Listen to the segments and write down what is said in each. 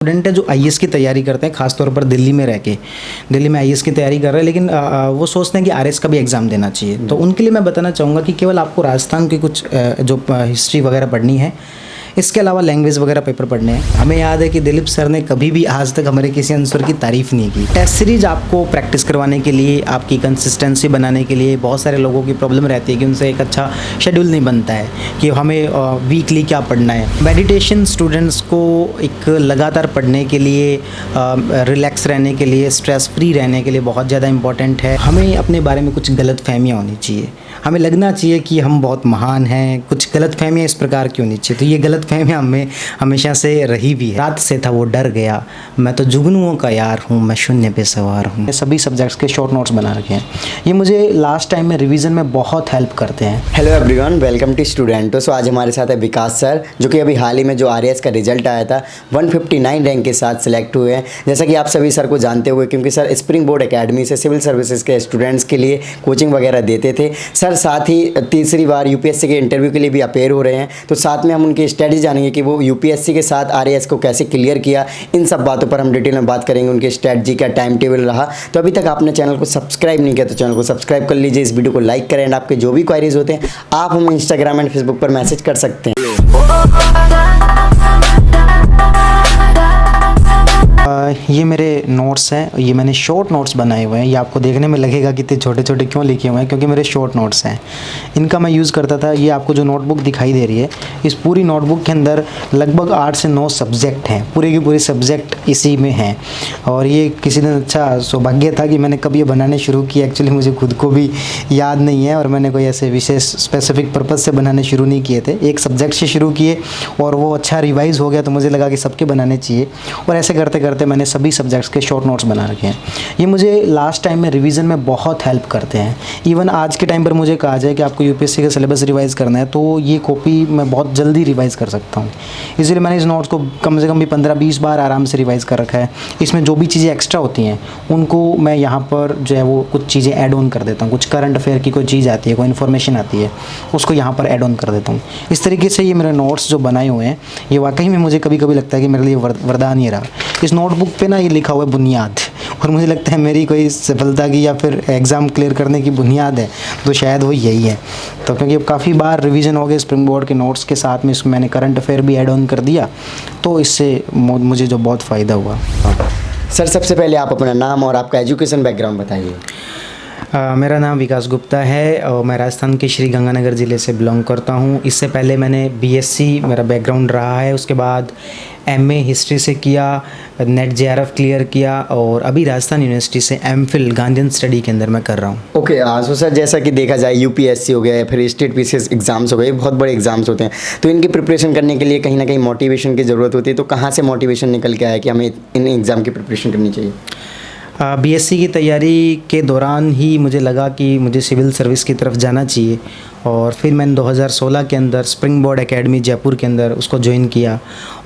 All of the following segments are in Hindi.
स्टूडेंट है जो आईएएस की तैयारी करते हैं, खासतौर पर दिल्ली में रह के। दिल्ली में आईएएस की तैयारी कर रहे हैं, लेकिन वो सोचते हैं कि आरएस का भी एग्ज़ाम देना चाहिए। तो उनके लिए मैं बताना चाहूँगा कि केवल आपको राजस्थान की कुछ जो हिस्ट्री वगैरह पढ़नी है, इसके अलावा लैंग्वेज वगैरह पेपर पढ़ने हैं। हमें याद है कि दिलीप सर ने कभी भी आज तक हमारे किसी आंसर की तारीफ़ नहीं की। टेस्ट सीरीज आपको प्रैक्टिस करवाने के लिए, आपकी कंसिस्टेंसी बनाने के लिए, बहुत सारे लोगों की प्रॉब्लम रहती है कि उनसे एक अच्छा शेड्यूल नहीं बनता है कि हमें वीकली क्या पढ़ना है। मेडिटेशन स्टूडेंट्स को एक लगातार पढ़ने के लिए, रिलैक्स रहने के लिए, स्ट्रेस फ्री रहने के लिए बहुत ज़्यादा इंपॉर्टेंट है। हमें अपने बारे में कुछ गलत फहमियाँ होनी चाहिए, हमें लगना चाहिए कि हम बहुत महान हैं। कुछ गलत फहमियाँ इस प्रकार की होनी चाहिए। तो ये गलत फहमियाँ हमें हमेशा से रही भी है। रात से था वो डर गया, मैं तो जुगनुओं का यार हूँ, मैं शून्य पे सवार हूँ। ये सभी सब्जेक्ट्स के शॉर्ट नोट्स बना रखे हैं। ये मुझे लास्ट टाइम में रिवीजन में बहुत हेल्प करते हैं। हेलो एवरीवन, वेलकम टू स्टूडेंटो। सो आज हमारे साथ है विकास सर, जो कि अभी हाल ही में जो आरएएस का रिजल्ट आया था 159 रैंक के साथ सिलेक्ट हुए हैं। जैसा कि आप सभी सर को जानते हुए, क्योंकि सर स्प्रिंग बोर्ड एकेडमी से सिविल सर्विसेज के स्टूडेंट्स के लिए कोचिंग वगैरह देते थे। सर साथ ही तीसरी बार यूपीएससी के इंटरव्यू के लिए भी अपेयर हो रहे हैं। तो साथ में हम उनकी स्टडी जानेंगे कि वो यूपीएससी के साथ आरएएस को कैसे क्लियर किया। इन सब बातों पर हम डिटेल में बात करेंगे। उनकी स्ट्रैटेजी क्या, टाइम टेबल रहा। तो अभी तक आपने चैनल को सब्सक्राइब नहीं किया तो चैनल को सब्सक्राइब कर लीजिए, इस वीडियो को लाइक करें। एंड आपके जो भी क्वारीज होते हैं आप हमें इंस्टाग्राम एंड फेसबुक पर मैसेज कर सकते हैं। ये मेरे नोट्स हैं, ये मैंने शॉर्ट नोट्स बनाए हुए हैं। ये आपको देखने में लगेगा कि इतने छोटे छोटे क्यों लिखे हुए हैं, क्योंकि मेरे शॉर्ट नोट्स हैं। इनका मैं यूज़ करता था। ये आपको जो नोटबुक दिखाई दे रही है, इस पूरी नोटबुक के अंदर लगभग 8 से 9 सब्जेक्ट हैं। पूरे के पूरे सब्जेक्ट इसी में हैं। और ये किसी दिन अच्छा सौभाग्य था कि मैंने कब ये बनाने शुरू किया। एक्चुअली मुझे खुद को भी याद नहीं है और मैंने कोई ऐसे विशेष स्पेसिफिक पर्पज़ से बनाने शुरू नहीं किए थे। एक सब्जेक्ट से शुरू किए और वो अच्छा रिवाइज़ हो गया, तो मुझे लगा कि सबके बनाने चाहिए। और ऐसे करते करते मैंने सभी सब्जेक्ट्स के शॉर्ट नोट्स बना रखे हैं। ये मुझे लास्ट टाइम में रिवीजन में बहुत हेल्प करते हैं। इवन आज के टाइम पर मुझे कहा जाए कि आपको यूपीएससी का सिलेबस रिवाइज़ करना है, तो ये कॉपी मैं बहुत जल्दी रिवाइज़ कर सकता हूँ। इसलिए मैंने इस नोट्स को कम से कम भी 15-20 बार आराम से रिवाइज़ कर रखा है। इसमें जो भी चीज़ें एक्स्ट्रा होती हैं उनको मैं यहाँ पर जो है वो कुछ चीज़ें ऐड ऑन कर देता हूँ। कुछ करंट अफेयर की कोई चीज़ आती है, कोई इन्फॉर्मेशन आती है, उसको यहाँ पर ऐड ऑन कर देता हूँ। इस तरीके से ये मेरे नोट्स जो बनाए हुए हैं, ये वाकई में मुझे कभी कभी लगता है कि मेरे लिए वरदान ही रहा। इस नोटबुक पे ना ये लिखा हुआ है बुनियाद, और मुझे लगता है मेरी कोई सफलता की या फिर एग्ज़ाम क्लियर करने की बुनियाद है तो शायद वो यही है। तो क्योंकि अब काफ़ी बार रिवीजन हो गए स्प्रिंग बोर्ड के नोट्स के साथ में, इसमें मैंने करंट अफेयर भी ऐड ऑन कर दिया, तो इससे मुझे जो बहुत फ़ायदा हुआ। सर सबसे पहले आप अपना नाम और आपका एजुकेशन बैकग्राउंड बताइए। मेरा नाम विकास गुप्ता है और मैं राजस्थान के श्री गंगानगर ज़िले से बिलोंग करता हूँ। इससे पहले मैंने बीएससी मेरा बैकग्राउंड रहा है। उसके बाद एमए हिस्ट्री से किया, नेट जेआरएफ क्लियर किया और अभी राजस्थान यूनिवर्सिटी से एमफिल गांधीयन स्टडी के अंदर मैं कर रहा हूँ। ओके सो सर जैसा कि देखा जाए यूपीएससी हो गया या फिर स्टेट पीसीएस एग्जाम्स हो गए, बहुत बड़े एग्जाम्स होते हैं। तो इनकी प्रिपरेशन करने के लिए कहीं ना कहीं मोटिवेशन की ज़रूरत होती है। तो कहाँ से मोटिवेशन निकल के आया कि हमें इन एग्ज़ाम की प्रिपरेशन करनी चाहिए? बीएससी की तैयारी के दौरान ही मुझे लगा कि मुझे सिविल सर्विस की तरफ जाना चाहिए। और फिर मैंने 2016 के अंदर स्प्रिंग बोर्ड एकेडमी जयपुर के अंदर उसको ज्वाइन किया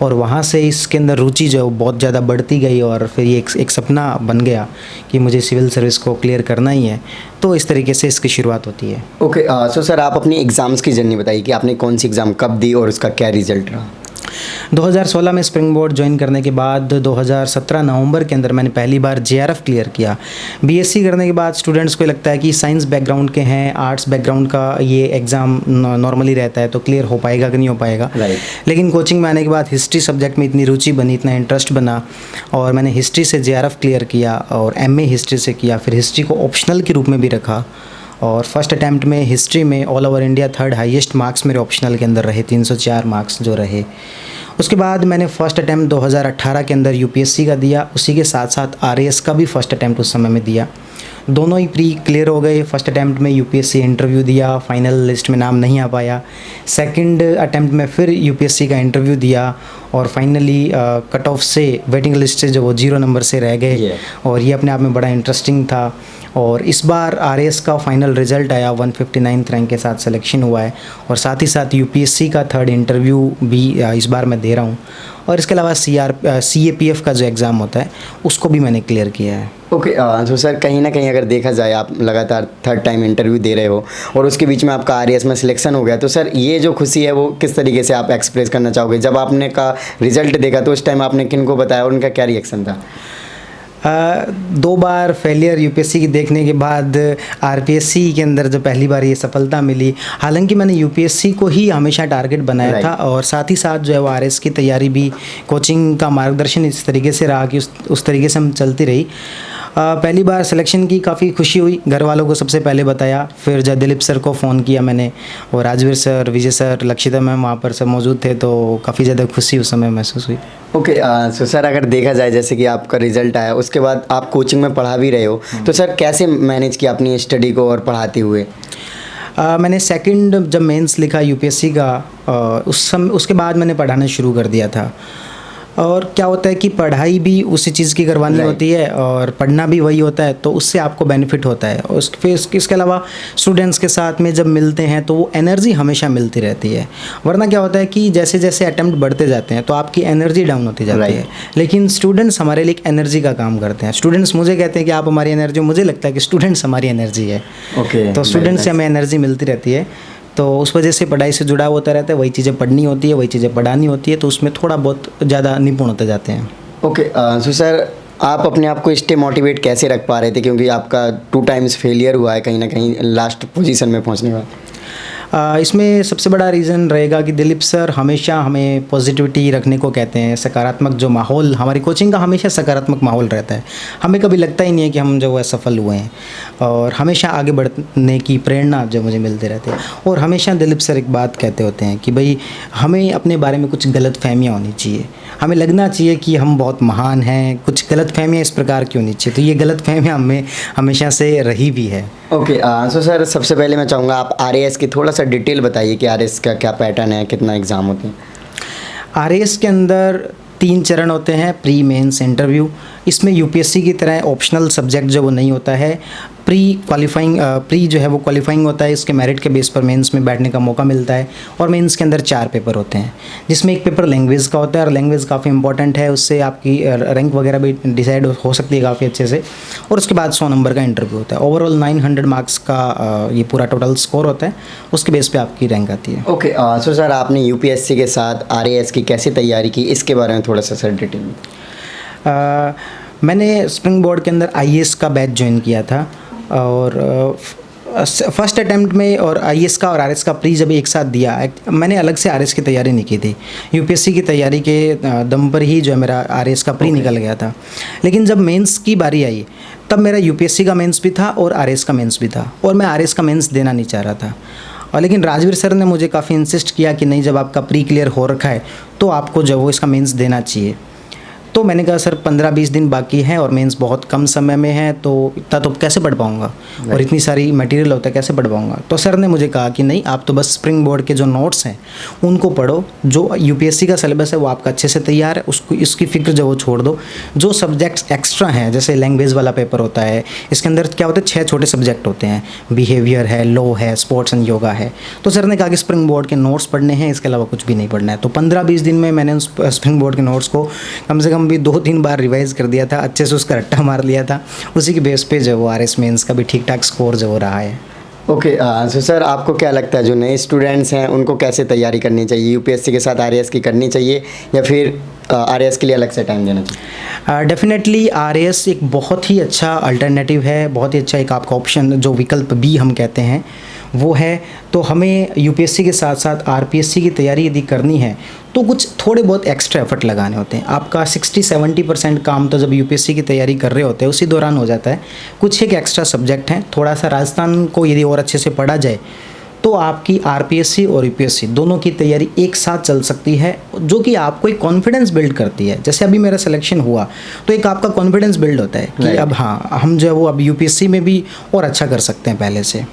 और वहाँ से इसके अंदर रुचि जो है वो बहुत ज़्यादा बढ़ती गई और फिर ये एक सपना बन गया कि मुझे सिविल सर्विस को क्लियर करना ही है। तो इस तरीके से इसकी शुरुआत होती है। ओके सो सर आप अपनी एग्ज़ाम्स की जर्नी बताइए कि आपने कौन सी एग्ज़ाम कब दी और उसका क्या रिजल्ट रहा? 2016 में स्प्रिंग बोर्ड ज्वाइन करने के बाद 2017 नवंबर के अंदर मैंने पहली बार जेआरएफ क्लियर किया। बीएससी करने के बाद स्टूडेंट्स को लगता है कि साइंस बैकग्राउंड के हैं, आर्ट्स बैकग्राउंड का ये एग्ज़ाम नॉर्मली रहता है, तो क्लियर हो पाएगा कि नहीं हो पाएगा। लेकिन कोचिंग में आने के बाद हिस्ट्री सब्जेक्ट में इतनी रुचि बनी, इतना इंटरेस्ट बना और मैंने हिस्ट्री से जेआरएफ क्लियर किया और एमए हिस्ट्री से किया। फिर हिस्ट्री को ऑप्शनल के रूप में भी रखा और फर्स्ट अटैम्प्ट में हिस्ट्री में all over India 3rd highest marks मेरे ऑप्शनल के अंदर रहे, 304 मार्क्स जो रहे। उसके बाद मैंने फ़र्स्ट अटैम्प्ट 2018 के अंदर यूपीएससी का दिया, उसी के साथ साथ आरएएस का भी फ़र्स्ट अटैम्प्ट उस समय में दिया। दोनों ही प्री क्लियर हो गए। फर्स्ट अटैम्प्ट में यूपीएससी इंटरव्यू दिया, फाइनल लिस्ट में नाम नहीं आ पाया। सेकंड अटैम्प्ट में फिर यूपीएससी का इंटरव्यू दिया और फाइनली कट ऑफ से वेटिंग लिस्ट से जो वो 0 नंबर से रह गए और ये अपने आप में बड़ा इंटरेस्टिंग था। और इस बार आरएएस का फाइनल रिज़ल्ट आया, 159 रैंक के साथ सिलेक्शन हुआ है और साथ ही साथ यूपीएससी का 3rd इंटरव्यू भी इस बार मैं दे रहा हूँ और इसके अलावा CAPF का जो एग्ज़ाम होता है उसको भी मैंने क्लियर किया है। ओके, तो सर कहीं ना कहीं अगर देखा जाए आप लगातार 3rd टाइम इंटरव्यू दे रहे हो और उसके बीच में आपका RAS में सिलेक्शन हो गया, तो सर ये जो खुशी है वो किस तरीके से आप एक्सप्रेस करना चाहोगे? जब आपने का रिजल्ट देखा तो उस टाइम आपने किन को बताया और उनका क्या रिएक्शन था? 2 बार फेलियर यूपीएससी की देखने के बाद आरपीएससी के अंदर जो पहली बार ये सफलता मिली, हालांकि मैंने यूपीएससी को ही हमेशा टारगेट बनाया था और साथ ही साथ जो है वो आरएस की तैयारी भी, कोचिंग का मार्गदर्शन इस तरीके से रहा कि उस तरीके से हम चलती रही। पहली बार सिलेक्शन की काफ़ी खुशी हुई, घर वालों को सबसे पहले बताया, फिर जब दिलीप सर को फ़ोन किया मैंने और राजवीर सर, विजय सर, लक्षिता मैम वहाँ पर सब मौजूद थे, तो काफ़ी ज़्यादा खुशी उस समय महसूस हुई। ओके, सो सर अगर देखा जाए जैसे कि आपका रिजल्ट आया उसके बाद आप कोचिंग में पढ़ा भी रहे हो, तो सर कैसे मैनेज किया अपनी स्टडी को और पढ़ाते हुए? मैंने सेकंड जब मेंस लिखा यूपीएससी का, उसके बाद मैंने पढ़ाना शुरू कर दिया था। और क्या होता है कि पढ़ाई भी उसी चीज़ की करवानी होती है और पढ़ना भी वही होता है, तो उससे आपको बेनिफिट होता है। और फिर इसके अलावा स्टूडेंट्स के साथ में जब मिलते हैं तो वो एनर्जी हमेशा मिलती रहती है, वरना क्या होता है कि जैसे जैसे अटैम्प्ट बढ़ते जाते हैं तो आपकी एनर्जी डाउन होती जाती है। लेकिन स्टूडेंट्स हमारे लिए एक एनर्जी का काम करते हैं। स्टूडेंट्स मुझे कहते हैं कि आप हमारी एनर्जी, मुझे लगता है कि स्टूडेंट्स हमारी एनर्जी है। तो स्टूडेंट्स से हमें एनर्जी मिलती रहती है, तो उस वजह से पढ़ाई से जुड़ा होता रहता है, वही चीज़ें पढ़नी होती है, वही चीज़ें पढ़ानी होती है, तो उसमें थोड़ा बहुत ज़्यादा निपुण होते जाते हैं। ओके, सो सर आप अपने आप को स्टे मोटिवेट कैसे रख पा रहे थे, क्योंकि आपका 2 टाइम्स फेलियर हुआ है कहीं ना कहीं लास्ट पोजीशन में पहुंचने का? इसमें सबसे बड़ा रीज़न रहेगा कि दिलीप सर हमेशा हमें पॉजिटिविटी रखने को कहते हैं। सकारात्मक जो माहौल, हमारी कोचिंग का हमेशा सकारात्मक माहौल रहता है। हमें कभी लगता ही नहीं है कि हम जो है सफल हुए हैं, और हमेशा आगे बढ़ने की प्रेरणा जो मुझे मिलती रहती है। और हमेशा दिलीप सर एक बात कहते होते हैं कि भाई हमें अपने बारे में कुछ गलत फहमियाँ होनी चाहिए, हमें लगना चाहिए कि हम बहुत महान हैं, कुछ गलत फहमियाँ इस प्रकार की होनी चाहिए। तो ये गलत फहमियाँ हमें हमेशा से रही भी है। ओके, सो सर सबसे पहले मैं चाहूँगा आप RAS की थोड़ा सा डिटेल बताइए कि RAS का क्या पैटर्न है, कितना एग्ज़ाम होते हैं? RAS के अंदर 3 चरण होते हैं, प्री, मेंस, इंटरव्यू। इसमें यूपीएससी की तरह ऑप्शनल सब्जेक्ट जो वो नहीं होता है। प्री जो है वो क्वालिफाइंग होता है, इसके मेरिट के बेस पर मेंस में बैठने का मौका मिलता है। और मेंस के अंदर 4 पेपर होते हैं, जिसमें एक पेपर लैंग्वेज का होता है, और लैंग्वेज काफ़ी इंपॉर्टेंट है, उससे आपकी रैंक वगैरह भी डिसाइड हो सकती है काफ़ी अच्छे से। और उसके बाद 100 नंबर का इंटरव्यू होता है। ओवरऑल 900 मार्क्स का ये पूरा टोटल स्कोर होता है, उसके बेस पर आपकी रैंक आती है। ओके, सो सर आपने यूपीएससी के साथ RAS की कैसे तैयारी की, इसके बारे में थोड़ा सा सर डिटेल में। मैंने स्प्रिंग बोर्ड के अंदर IAS का बैच ज्वाइन किया था, और फर्स्ट अटैम्प्ट में और IAS का और RS का प्री जब एक साथ दिया, मैंने अलग से RS की तैयारी नहीं की थी। यूपीएससी की तैयारी के दम पर ही जो है मेरा RS का प्री निकल गया था। लेकिन जब मेंस की बारी आई तब मेरा यूपीएससी का मेंस भी था और RS का मेंस भी था, और मैं RS का मेंस देना नहीं चाह रहा था। और लेकिन राजवीर सर ने मुझे काफ़ी इंसिस्ट किया कि नहीं, जब आपका प्री क्लियर हो रखा है तो आपको जो वो इसका मेंस देना चाहिए। तो मैंने कहा सर 15-20 दिन बाकी हैं और मेंस बहुत कम समय में है, तो इतना तो कैसे पढ़ पाऊँगा, और इतनी सारी मटेरियल होता है कैसे पढ़ पाऊँगा। तो सर ने मुझे कहा कि नहीं, आप तो बस स्प्रिंग बोर्ड के जो नोट्स हैं उनको पढ़ो, जो यूपीएससी का सिलेबस है वो आपका अच्छे से तैयार है, उसको इसकी फ़िक्र जो वो छोड़ दो। जो सब्जेक्ट्स एक्स्ट्रा हैं, जैसे लैंग्वेज वाला पेपर होता है, इसके अंदर क्या होता है 6 छोटे सब्जेक्ट होते हैं, बिहेवियर है, लॉ है, स्पोर्ट्स एंड योगा है। तो सर ने कहा कि स्प्रिंग बोर्ड के नोट्स पढ़ने हैं, इसके अलावा कुछ भी नहीं पढ़ना है। तो 15-20 दिन में मैंने उस स्प्रिंग बोर्ड के नोट्स को कम से कम भी 2-3 बार रिवाइज कर दिया था, अच्छे से उसका रट्टा मार लिया था। उसी के बेस पे जो वो RS मेंस का भी ठीक ठाक स्कोर जो हो रहा है। ओके, सो सर आपको क्या लगता है जो नए स्टूडेंट्स हैं उनको कैसे तैयारी करनी चाहिए? यूपीएससी के साथ RAS की करनी चाहिए या फिर RAS के लिए अलग से टाइम देना चाहिए? डेफिनेटली RAS एक बहुत ही अच्छा अल्टरनेटिव है, बहुत ही अच्छा एक आपका ऑप्शन, जो विकल्प B हम कहते हैं वो है। तो हमें यूपीएससी के साथ साथ RPSC की तैयारी यदि करनी है तो कुछ थोड़े बहुत एक्स्ट्रा एफर्ट लगाने होते हैं। आपका 60-70% काम तो जब यूपीएससी की तैयारी कर रहे होते हैं उसी दौरान हो जाता है। कुछ एक एक्स्ट्रा सब्जेक्ट हैं, थोड़ा सा राजस्थान को यदि और अच्छे से पढ़ा जाए तो आपकी RPSC और UPSC दोनों की तैयारी एक साथ चल सकती है, जो कि आपको एक कॉन्फिडेंस बिल्ड करती है। जैसे अभी मेरा सिलेक्शन हुआ तो एक आपका कॉन्फिडेंस बिल्ड होता है कि अब हाँ, हम जो है वो अब UPSC में भी और अच्छा कर सकते हैं पहले से।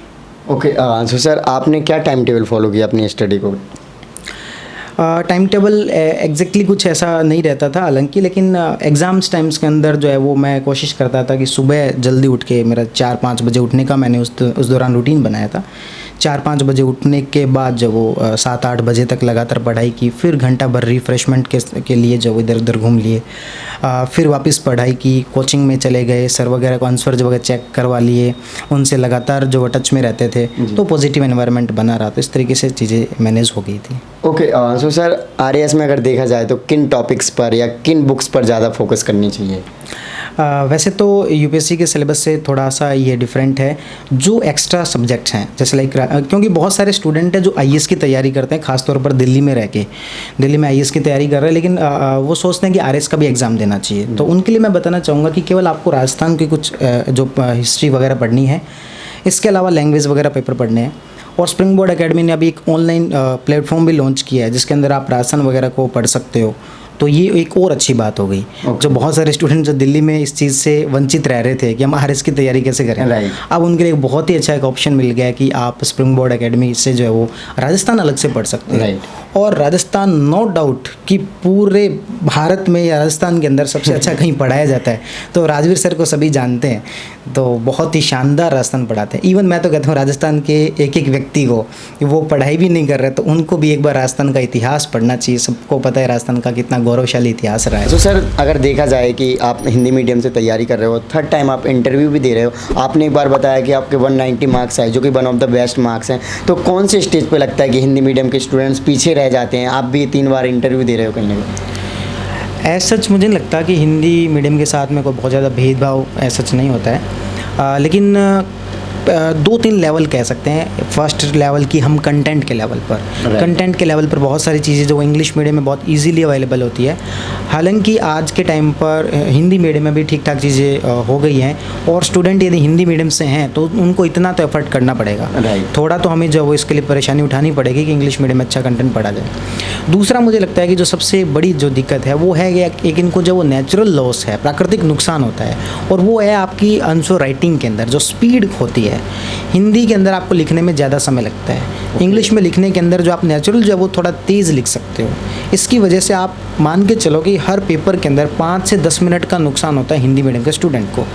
ओके, सो सर आपने क्या टाइम टेबल फॉलो किया अपनी स्टडी को? टाइम टेबल एग्जैक्टली कुछ ऐसा नहीं रहता था हालांकि, लेकिन एग्ज़ाम्स टाइम्स के अंदर जो है वो मैं कोशिश करता था कि सुबह जल्दी उठ के, मेरा 4-5 बजे उठने का मैंने उस दौरान रूटीन बनाया था। 4-5 बजे उठने के बाद जब वो 7-8 बजे तक लगातार पढ़ाई की, फिर घंटा भर रिफ़्रेशमेंट के लिए जब इधर उधर घूम लिए, फिर वापस पढ़ाई की, कोचिंग में चले गए, सर वगैरह को आंसर वगैरह चेक करवा लिए, उनसे लगातार जो टच में रहते थे, तो पॉजिटिव एनवायरनमेंट बना रहा। तो इस तरीके से चीज़ें मैनेज हो गई थी। ओके, सो सर आरएएस में अगर देखा जाए तो किन टॉपिक्स पर या किन बुक्स पर ज़्यादा फोकस करनी चाहिए? वैसे तो यूपीएससी के सिलेबस से थोड़ा सा ये डिफरेंट है। जो एक्स्ट्रा सब्जेक्ट्स हैं जैसे लाइक, क्योंकि बहुत सारे स्टूडेंट हैं जो आईएएस की तैयारी करते हैं, खासतौर पर दिल्ली में रह के, दिल्ली में आईएएस की तैयारी कर रहे हैं, लेकिन वो सोचते हैं कि आरएएस का भी एग्ज़ाम देना चाहिए। तो उनके लिए मैं बताना चाहूँगा कि केवल आपको राजस्थान की कुछ जो हिस्ट्री वगैरह पढ़नी है, इसके अलावा लैंग्वेज वगैरह पेपर पढ़ने हैं। और स्प्रिंग बोर्ड एकेडमी ने अभी एक ऑनलाइन प्लेटफॉर्म भी लॉन्च किया है जिसके अंदर आप राजस्थान वगैरह को पढ़ सकते हो। तो ये एक और अच्छी बात हो गई। जो बहुत सारे स्टूडेंट जो दिल्ली में इस चीज़ से वंचित रह रहे थे कि हम आरएएस की तैयारी कैसे करें, अब उनके लिए बहुत ही अच्छा एक ऑप्शन मिल गया है कि आप स्प्रिंग बोर्ड एकेडमी से जो है वो राजस्थान अलग से पढ़ सकते हैं। और राजस्थान नो डाउट कि पूरे भारत में या राजस्थान के अंदर सबसे अच्छा कहीं पढ़ाया जाता है। तो राजवीर सर को सभी जानते हैं, तो बहुत ही शानदार राजस्थान पढ़ाते हैं। इवन मैं तो कहता हूँ राजस्थान के एक एक व्यक्ति को, वो पढ़ाई भी नहीं कर रहे तो उनको भी एक बार राजस्थान का इतिहास पढ़ना चाहिए। सबको पता है राजस्थान का कितना गौरवशाली इतिहास रहा है। तो सर अगर देखा जाए कि आप हिंदी मीडियम से तैयारी कर रहे हो, थर्ड टाइम आप इंटरव्यू भी दे रहे हो, आपने एक बार बताया कि आपके 190 मार्क्स आए जो कि one of the best marks हैं, तो कौन से स्टेज पे लगता है कि हिंदी मीडियम के स्टूडेंट्स पीछे रह जाते हैं? आप भी 3 बार इंटरव्यू दे रहे हो कहीं ना कहीं। ऐसा सच मुझे नहीं लगता कि हिंदी मीडियम के साथ में कोई बहुत ज़्यादा भेदभाव ऐसा सच नहीं होता है, लेकिन 2-3 लेवल कह सकते हैं। फर्स्ट लेवल की हम कंटेंट के लेवल पर, कंटेंट के लेवल पर बहुत सारी चीज़ें जो इंग्लिश मीडियम में बहुत इजीली अवेलेबल होती है। हालांकि आज के टाइम पर हिंदी मीडियम में भी ठीक ठाक चीज़ें हो गई हैं, और स्टूडेंट यदि हिंदी मीडियम से हैं तो उनको इतना तो एफर्ट करना पड़ेगा, थोड़ा तो हमें जो वो इसके लिए परेशानी उठानी पड़ेगी कि इंग्लिश मीडियम में अच्छा कंटेंट पढ़ा जाए। दूसरा मुझे लगता है कि जो सबसे बड़ी जो दिक्कत है वो है कि एक इनको जो वो नेचुरल लॉस है, प्राकृतिक नुकसान होता है, और वो है आपकी आंसर राइटिंग के अंदर जो स्पीड होती है। हिंदी के अंदर आपको लिखने में ज़्यादा समय लगता है, इंग्लिश में लिखने के अंदर जो आप नेचुरल जो है वो थोड़ा तेज़ लिख सकते हो। इसकी वजह से आप मान के चलो कि हर पेपर के अंदर 5 से 10 मिनट का नुकसान होता है हिंदी मीडियम के स्टूडेंट को,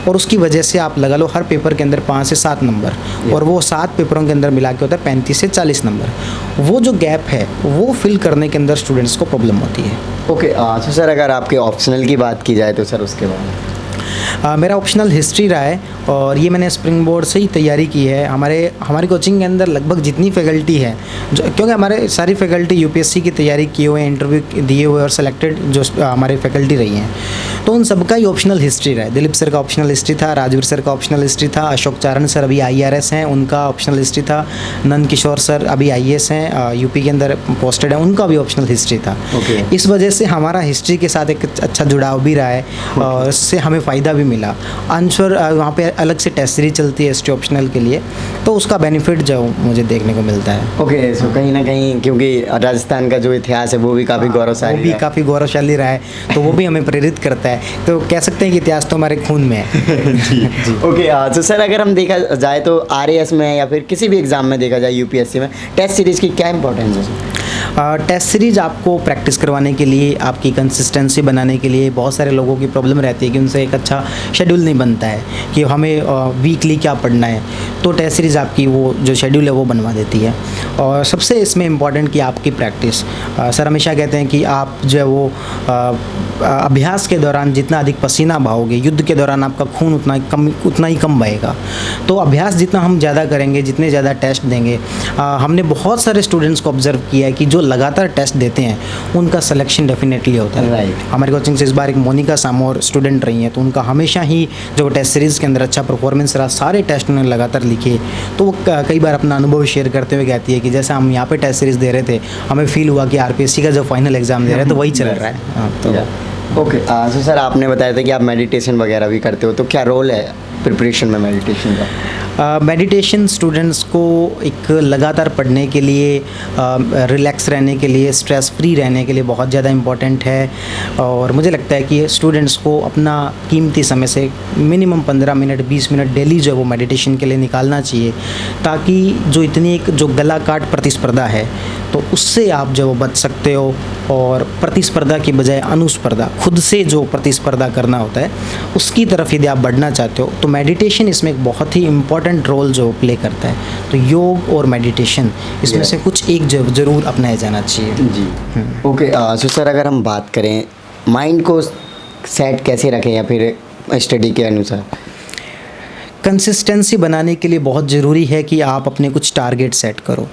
और उसकी वजह से आप लगा लो हर पेपर के अंदर 5 से 7 नंबर, और वो 7 पेपरों के अंदर मिला के होता है 35 से 40 नंबर। वो जो गैप है वो फिल करने के अंदर स्टूडेंट्स को प्रॉब्लम होती है। ओके, तो सर अगर आपके ऑप्शनल की बात की जाए तो सर उसके बाद मेरा ऑप्शनल हिस्ट्री रहा है, और ये मैंने स्प्रिंग बोर्ड से ही तैयारी की है। हमारी कोचिंग के अंदर लगभग जितनी फैकल्टी है, जो क्योंकि हमारे सारी फैकल्टी यूपीएससी की तैयारी किए हुए, इंटरव्यू दिए हुए और सेलेक्टेड जो हमारे फैकल्टी रही हैं, तो उन सबका ही ऑप्शनल हिस्ट्री रहा है। दिलीप सर का ऑप्शनल हिस्ट्री था, राजवीर सर का ऑप्शनल हिस्ट्री था, अशोक चारण सर अभी IRS हैं, उनका ऑप्शनल हिस्ट्री था, नंद किशोर सर अभी IAS हैं, यूपी के अंदर पोस्टेड है, उनका भी ऑप्शनल हिस्ट्री था। इस वजह से हमारा हिस्ट्री के साथ एक अच्छा जुड़ाव भी रहा है, और इससे हमें फ़ायदा भी मिला। आंसर वहाँ पे अलग से टेस्ट सीरीज चलती है हिस्ट्री ऑप्शनल के लिए, तो उसका बेनिफिट जो मुझे देखने को मिलता है। ओके, सो कहीं ना कहीं क्योंकि राजस्थान का जो इतिहास है वो भी काफ़ी गौरवशाली, वो भी काफ़ी गौरवशाली रहा है, तो वो भी हमें प्रेरित करता है। तो कह सकते हैं कि इतिहास तो हमारे खून में है। जी। ओके, तो सर अगर हम देखा जाए तो आरएएस में या फिर किसी भी एग्ज़ाम में देखा जाए यूपीएससी में टेस्ट सीरीज़ की क्या इंपॉर्टेंस है? टेस्ट सीरीज आपको प्रैक्टिस करवाने के लिए, आपकी कंसिस्टेंसी बनाने के लिए। बहुत सारे लोगों की प्रॉब्लम रहती है कि उनसे एक अच्छा शेड्यूल नहीं बनता है कि हमें वीकली क्या पढ़ना है, तो टेस्ट सीरीज़ आपकी वो जो शेड्यूल है वो बनवा देती है। और सबसे इसमें इम्पॉर्टेंट कि आपकी प्रैक्टिस। सर हमेशा कहते हैं कि आप जो है वो अभ्यास के दौरान जितना अधिक पसीना बहाओगे, युद्ध के दौरान आपका खून उतना ही कम बहेगा। तो अभ्यास जितना हम ज़्यादा करेंगे, जितने ज़्यादा टेस्ट देंगे, हमने बहुत सारे स्टूडेंट्स को ऑब्जर्व किया है कि जो लगातार टेस्ट देते हैं उनका सिलेक्शन डेफिनेटली होता है। हमारी कोचिंग से इस बार एक मोनिका सामोर स्टूडेंट रही हैं, तो उनका हमेशा ही जो टेस्ट सीरीज़ के अंदर अच्छा परफॉर्मेंस रहा, सारे टेस्ट उन्होंने लगातार लिखे। तो वो कई बार अपना अनुभव शेयर करते हुए कहती है कि जैसा हम यहाँ पे टेस्ट सीरीज़ दे रहे थे, हमें फील हुआ कि आरपीएससी का जो फाइनल एग्ज़ाम दे रहे हैं तो वही चल रहा है। तो ओके, सो सर आपने बताया था कि आप मेडिटेशन वगैरह भी करते हो, तो क्या रोल है प्रिपरेशन में मेडिटेशन का? मेडिटेशन स्टूडेंट्स को एक लगातार पढ़ने के लिए, रिलैक्स रहने के लिए, स्ट्रेस फ्री रहने के लिए बहुत ज़्यादा इम्पॉर्टेंट है। और मुझे लगता है कि स्टूडेंट्स को अपना कीमती समय से मिनिमम 15 मिनट 20 मिनट डेली जो है वो मेडिटेशन के लिए निकालना चाहिए, ताकि जो इतनी एक जो गला काट प्रतिस्पर्धा है, तो तो उससे आप जो बच सकते हो। और प्रतिस्पर्धा की बजाय अनुस्पर्धा, खुद से जो प्रतिस्पर्धा करना होता है उसकी तरफ यदि आप बढ़ना चाहते हो तो मेडिटेशन इसमें एक बहुत ही इम्पॉर्टेंट रोल जो प्ले करता है। तो योग और मेडिटेशन इसमें से कुछ एक ज़रूर अपनाया जाना चाहिए। जी ओके। सो सर अगर हम बात करें माइंड को सेट कैसे रखें या फिर स्टडी के अनुसार? कंसिस्टेंसी बनाने के लिए बहुत ज़रूरी है कि आप अपने कुछ टारगेट सेट करो,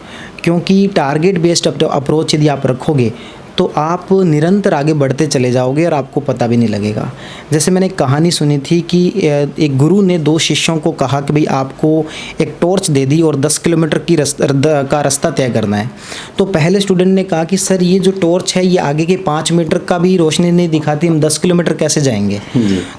क्योंकि टारगेट बेस्ड अप्रोच यदि आप रखोगे तो आप निरंतर आगे बढ़ते चले जाओगे और आपको पता भी नहीं लगेगा। जैसे मैंने एक कहानी सुनी थी कि एक गुरु ने 2 शिष्यों को कहा कि भाई आपको एक टॉर्च दे दी और 10 किलोमीटर का रास्ता तय करना है। तो पहले स्टूडेंट ने कहा कि सर ये जो टॉर्च है ये आगे के 5 मीटर का भी रोशनी नहीं दिखाती, हम 10 किलोमीटर कैसे जाएंगे।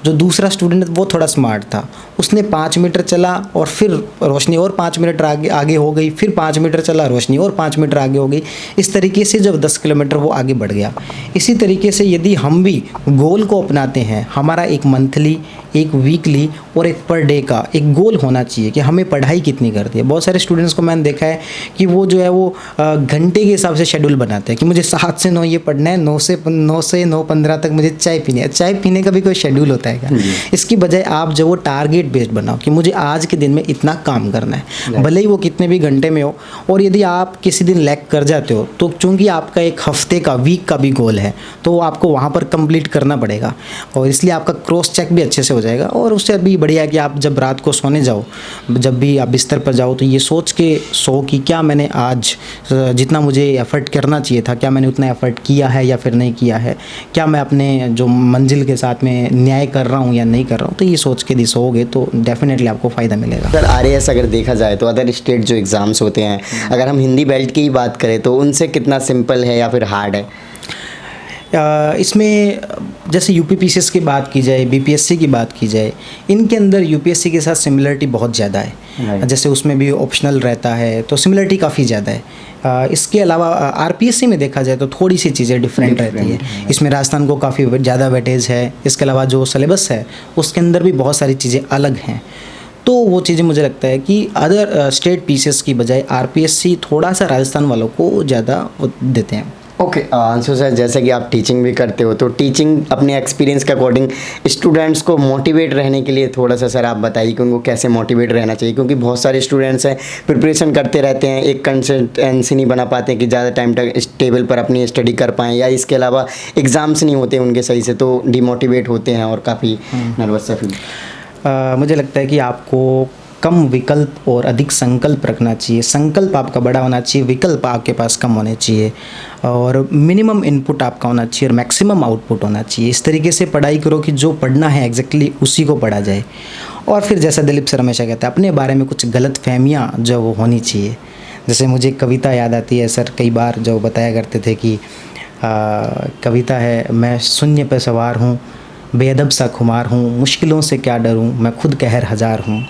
जो दूसरा स्टूडेंट वो थोड़ा स्मार्ट था, उसने 5 मीटर चला और फिर रोशनी और 5 मीटर आगे हो गई, फिर 5 मीटर चला, रोशनी और 5 मीटर आगे हो गई। इस तरीके से जब 10 किलोमीटर वो आगे बढ़ गया। इसी तरीके से यदि हम भी गोल को अपनाते हैं, हमारा एक मंथली, एक वीकली और एक पर डे का एक गोल होना चाहिए कि हमें पढ़ाई कितनी करती है। बहुत सारे स्टूडेंट्स को मैंने देखा है कि वो जो है वो घंटे के हिसाब से शेड्यूल बनाते हैं कि मुझे 7 से 9 ये पढ़ना है, 9 से 9:15 तक मुझे चाय पीनी है। चाय पीने का भी कोई शेड्यूल होता है क्या? इसकी बजाय आप जो वो टारगेट बेस्ड बनाओ कि मुझे आज के दिन में इतना काम करना है, भले ही वो कितने भी घंटे में हो। और यदि आप किसी दिन लैग कर जाते हो तो चूँकि आपका एक हफ्ते का, वीक का भी गोल है तो आपको वहाँ पर कंप्लीट करना पड़ेगा और इसलिए आपका क्रॉस चेक भी अच्छे से हो जाएगा। और उससे भी बढ़िया है कि आप जब रात को सोने जाओ, जब भी आप बिस्तर पर जाओ तो ये सोच के सो कि क्या मैंने आज जितना मुझे एफ़र्ट करना चाहिए था, क्या मैंने उतना एफ़र्ट किया है या फिर नहीं किया है, क्या मैं अपने जो मंजिल के साथ में न्याय कर रहा हूँ या नहीं कर रहा हूँ। तो ये सोच के यदि सोओगे तो डेफिनेटली आपको फ़ायदा मिलेगा। सर आरएएस अगर देखा जाए तो अदर स्टेट जो एग्ज़ाम्स होते हैं, अगर हम हिंदी बेल्ट की ही बात करें तो उनसे कितना सिंपल है या फिर हार्ड है? इसमें जैसे यूपीपीसीएस की बात की जाए, बीपीएससी की बात की जाए, इनके अंदर यूपीएससी के साथ सिमिलरिटी बहुत ज़्यादा है। जैसे उसमें भी ऑप्शनल रहता है तो सिमिलरिटी काफ़ी ज़्यादा है। इसके अलावा आरपीएससी में देखा जाए तो थोड़ी सी चीज़ें डिफरेंट रहती है। इसमें राजस्थान को काफ़ी ज़्यादा वेटेज है। इसके अलावा जो सिलेबस है उसके अंदर भी बहुत सारी चीज़ें अलग हैं। तो वो चीज़ें मुझे लगता है कि अदर स्टेट पीसीएस की बजाय आरपीएससी थोड़ा सा राजस्थान वालों को ज़्यादा देते हैं। ओके अंशु सर, जैसे कि आप टीचिंग भी करते हो तो टीचिंग अपने एक्सपीरियंस के अकॉर्डिंग स्टूडेंट्स को मोटिवेट रहने के लिए थोड़ा सा सर आप बताइए कि उनको कैसे मोटिवेट रहना चाहिए, क्योंकि बहुत सारे स्टूडेंट्स हैं प्रिपरेशन करते रहते हैं, एक कंसिस्टेंसी नहीं बना पाते हैं कि ज़्यादा टाइम तक इस टेबल पर अपनी स्टडी कर पाएँ, या इसके अलावा एग्ज़ाम्स नहीं होते उनके सही से तो डिमोटिवेट होते हैं और काफ़ी नर्वस सा फील। मुझे लगता है कि आपको कम विकल्प और अधिक संकल्प रखना चाहिए। संकल्प आपका बड़ा होना चाहिए, विकल्प आपके पास कम होने चाहिए और मिनिमम इनपुट आपका होना चाहिए और मैक्सिमम आउटपुट होना चाहिए। इस तरीके से पढ़ाई करो कि जो पढ़ना है एग्जैक्टली उसी को पढ़ा जाए। और फिर जैसा दिलीप सर हमेशा कहते हैं, अपने बारे में कुछ गलत फहमियाँ जो वो होनी चाहिए। जैसे मुझे एक कविता याद आती है, सर कई बार जो बताया करते थे कि कविता है, मैं शून्य पे सवार हूँ, बेअदब सा खुमार हूँ, मुश्किलों से क्या डरूँ, मैं खुद कहर हजार हूँ,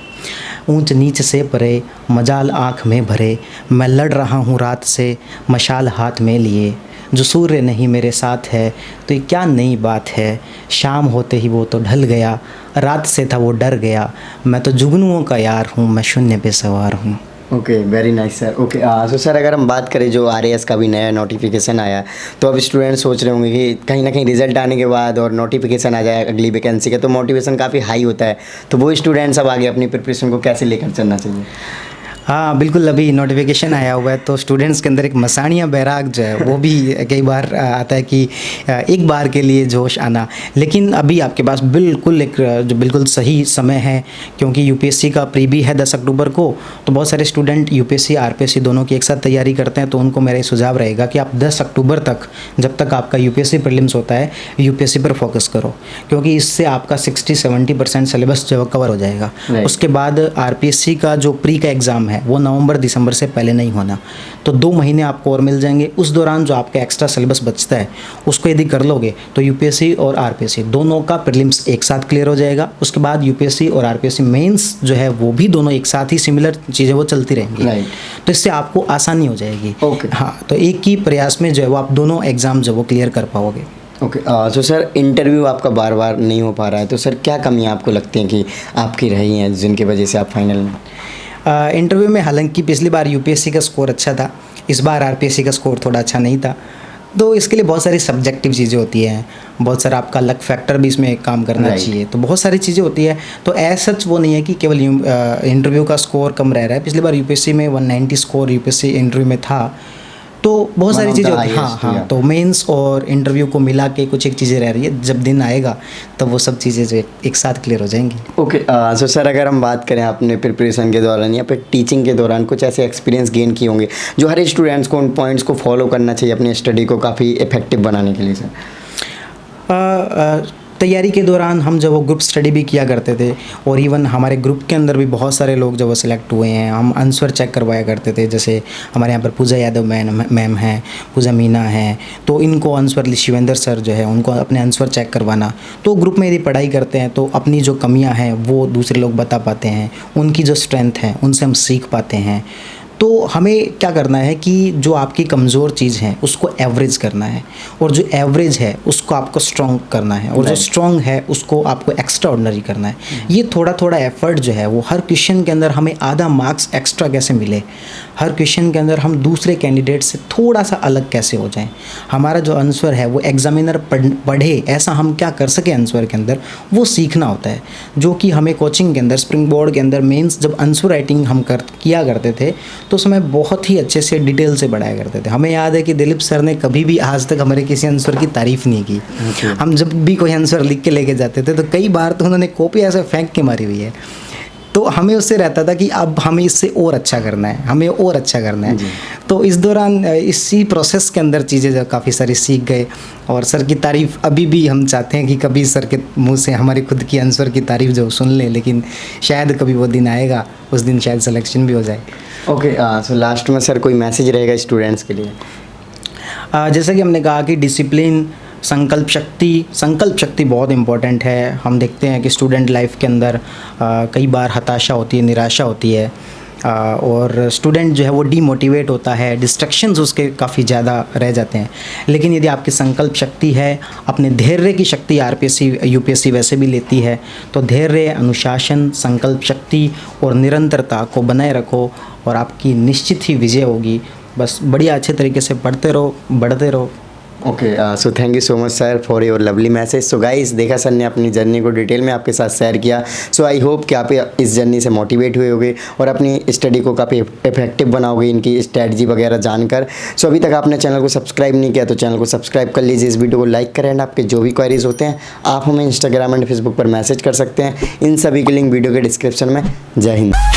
ऊंच नीच से परे मजाल आँख में भरे, मैं लड़ रहा हूँ रात से मशाल हाथ में लिए, जो सूर्य नहीं मेरे साथ है तो ये क्या नई बात है, शाम होते ही वो तो ढल गया, रात से था वो डर गया, मैं तो जुगनुओं का यार हूँ, मैं शून्य पे सवार हूँ। Okay, very nice sir. Okay so sir अगर हम बात करें जो आरएएस का भी नया नोटिफिकेशन आया तो अब स्टूडेंट सोच रहे होंगे कि कहीं ना कहीं रिजल्ट आने के बाद और नोटिफिकेशन आ जाए अगली वैकेंसी का तो मोटिवेशन काफ़ी हाई होता है, तो वो स्टूडेंट्स अब आगे अपनी प्रिपरेशन को कैसे लेकर चलना चाहिए? हाँ बिल्कुल, अभी नोटिफिकेशन आया हुआ है तो स्टूडेंट्स के अंदर एक मसानिया बैराग जो है वो भी कई बार आता है कि एक बार के लिए जोश आना। लेकिन अभी आपके पास बिल्कुल एक जो बिल्कुल सही समय है, क्योंकि यूपीएससी का प्रीबी है 10 अक्टूबर को, तो बहुत सारे स्टूडेंट यूपीएससी आरपीएससी दोनों की एक साथ तैयारी करते हैं। तो उनको मेरा सुझाव रहेगा कि आप 10 अक्टूबर तक, जब तक आपका यूपीएससी प्रीलिम्स होता है, यूपीएससी पर फोकस करो, क्योंकि इससे आपका 60-70% सिलेबस जो कवर हो जाएगा। उसके बाद आरपीएससी का जो प्री का एग्ज़ाम है वो नवंबर दिसंबर से पहले नहीं होना, तो 2 महीने आपको और मिल जाएंगे। उस दौरान जो आपका एक्स्ट्रा सिलेबस बचता है उसको यदि कर लोगे तो यूपीएससी और आरपीएससी दोनों का प्रीलिम्स एक साथ क्लियर हो जाएगा। उसके बाद यूपीएससी और आरपीएससी मेंस जो है वो भी दोनों एक साथ ही सिमिलर चीज़ें वो चलती रहेंगी, तो इससे आपको आसानी हो जाएगी। हाँ, तो एक ही प्रयास में जो है वो आप दोनों एग्ज़ाम जो वो क्लियर कर पाओगे। ओके तो सर इंटरव्यू आपका बार बार नहीं हो पा रहा है, तो सर क्या कमियाँ आपको लगती हैं कि आपकी रही हैं जिनकी वजह से आप फाइनल में? इंटरव्यू में हालांकि पिछली बार यूपीएससी का स्कोर अच्छा था, इस बार आरपीएससी का स्कोर थोड़ा अच्छा नहीं था। तो इसके लिए बहुत सारी सब्जेक्टिव चीज़ें होती हैं, बहुत सारा आपका लक फैक्टर भी इसमें काम करना चाहिए, तो बहुत सारी चीज़ें होती है। तो एज सच वो नहीं है कि केवल इंटरव्यू का स्कोर कम रह रहा है। पिछली बार यूपीएससी में 190 स्कोर यूपीएससी इंटरव्यू में था, तो बहुत सारी चीज़ें होती हैं। हाँ, तो मेंस और इंटरव्यू को मिला के कुछ एक चीज़ें रह रही है, जब दिन आएगा तब वो सब चीज़ें जो एक साथ क्लियर हो जाएंगी। ओके, सो सर अगर हम बात करें आपने प्रिपरेशन के दौरान या फिर टीचिंग के दौरान कुछ ऐसे एक्सपीरियंस गेन किए होंगे जो हर स्टूडेंट्स को उन पॉइंट्स को फॉलो करना चाहिए अपनी स्टडी को काफ़ी इफेक्टिव बनाने के लिए सर? तैयारी के दौरान हम जब वो ग्रुप स्टडी भी किया करते थे, और इवन हमारे ग्रुप के अंदर भी बहुत सारे लोग जब वो सिलेक्ट हुए हैं, हम आंसर चेक करवाया करते थे। जैसे हमारे यहाँ पर पूजा यादव मैम हैं, पूजा मीना हैं, तो इनको आंसर शिवेंद्र सर जो है उनको अपने आंसर चेक करवाना। तो ग्रुप में यदि पढ़ाई करते हैं तो अपनी जो कमियाँ हैं वो दूसरे लोग बता पाते हैं, उनकी जो स्ट्रेंथ है उनसे हम सीख पाते हैं। तो हमें क्या करना है कि जो आपकी कमज़ोर चीज़ है उसको एवरेज करना है, और जो एवरेज है उसको आपको स्ट्रॉन्ग करना है, और जो स्ट्रॉन्ग है उसको आपको एक्स्ट्रा ऑर्डिनरी करना है। ये थोड़ा थोड़ा एफर्ट जो है वो हर क्वेश्चन के अंदर हमें आधा मार्क्स एक्स्ट्रा कैसे मिले, हर क्वेश्चन के अंदर हम दूसरे कैंडिडेट से थोड़ा सा अलग कैसे हो जाएं, हमारा जो आंसर है वो एग्जामिनर पढ़े ऐसा हम क्या कर सके आंसर के अंदर, वो सीखना होता है। जो कि हमें कोचिंग के अंदर, स्प्रिंग बोर्ड के अंदर मेंस जब आंसर राइटिंग हम किया करते थे तो उसमें बहुत ही अच्छे से डिटेल से पढ़ाया करते थे। हमें याद है कि दिलीप सर ने कभी भी आज तक हमारे किसी आंसर की तारीफ़ नहीं की। हम जब भी कोई आंसर लिख के लेके जाते थे तो कई बार तो उन्होंने कॉपी ऐसे फेंक के मारी हुई है। तो हमें उससे रहता था कि अब हमें इससे और अच्छा करना है, हमें और अच्छा करना है। तो इस दौरान इसी प्रोसेस के अंदर चीज़ें जो काफ़ी सारी सीख गए, और सर की तारीफ़ अभी भी हम चाहते हैं कि कभी सर के मुंह से हमारी खुद की आंसर की तारीफ़ जो सुन लें, लेकिन शायद कभी वो दिन आएगा, उस दिन शायद सिलेक्शन भी हो जाए। ओके, सो लास्ट में सर कोई मैसेज रहेगा स्टूडेंट्स के लिए? जैसा कि हमने कहा कि डिसिप्लिन, संकल्प शक्ति बहुत इम्पॉर्टेंट है। हम देखते हैं कि स्टूडेंट लाइफ के अंदर कई बार हताशा होती है, निराशा होती है, और स्टूडेंट जो है वो डीमोटिवेट होता है, डिस्ट्रैक्शंस उसके काफ़ी ज़्यादा रह जाते हैं। लेकिन यदि आपकी संकल्प शक्ति है, अपने धैर्य की शक्ति आरपीएससी यूपीएससी वैसे भी लेती है, तो धैर्य, अनुशासन, संकल्प शक्ति और निरंतरता को बनाए रखो और आपकी निश्चित ही विजय होगी। बस बढ़िया अच्छे तरीके से पढ़ते रहो, बढ़ते रहो। Okay, so thank you so much sir for your lovely message. So guys, देखा सर ने अपनी जर्नी को डिटेल में आपके साथ शेयर किया। सो आई होप कि आप इस जर्नी से मोटिवेट हुए होगे और अपनी स्टडी को काफ़ी इफेक्टिव बनाओगे इनकी स्ट्रैटेजी वगैरह जानकर। सो अभी तक आपने चैनल को सब्सक्राइब नहीं किया तो चैनल को सब्सक्राइब कर लीजिए, इस वीडियो को लाइक करें, एंड आपके जो भी क्वेरीज होते हैं आप हमें इंस्टाग्राम एंड फेसबुक पर मैसेज कर सकते हैं। इन सभी की लिंक वीडियो के डिस्क्रिप्शन में। जय हिंद।